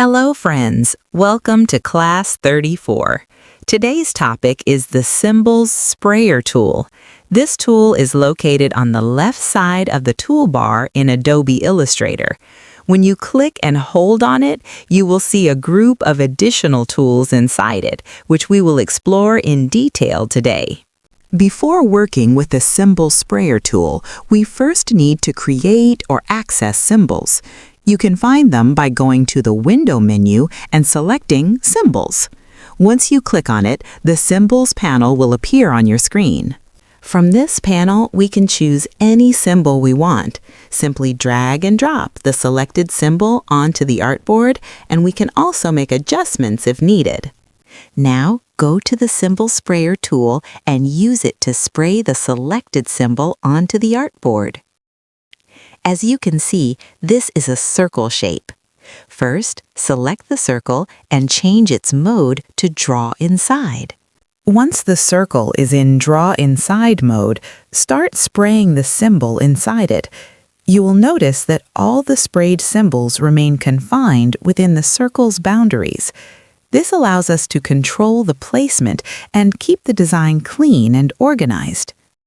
Hello friends, welcome to Class 34. Today's topic is the Symbols Sprayer Tool. This tool is located on the left side of the toolbar in Adobe Illustrator. When you click and hold on it, you will see a group of additional tools inside it, which we will explore in detail today. Before working with the Symbol Sprayer tool, we first need to create or access symbols. You can find them by going to the Window menu and selecting Symbols. Once you click on it, the Symbols panel will appear on your screen. From this panel, we can choose any symbol we want. Simply drag and drop the selected symbol onto the artboard, and we can also make adjustments if needed. Now, go to the Symbol Sprayer tool and use it to spray the selected symbol onto the artboard. As you can see, this is a circle shape. First, select the circle and change its mode to Draw Inside. Once the circle is in Draw Inside mode, start spraying the symbol inside it. You will notice that all the sprayed symbols remain confined within the circle's boundaries. This allows us to control the placement and keep the design clean and organized.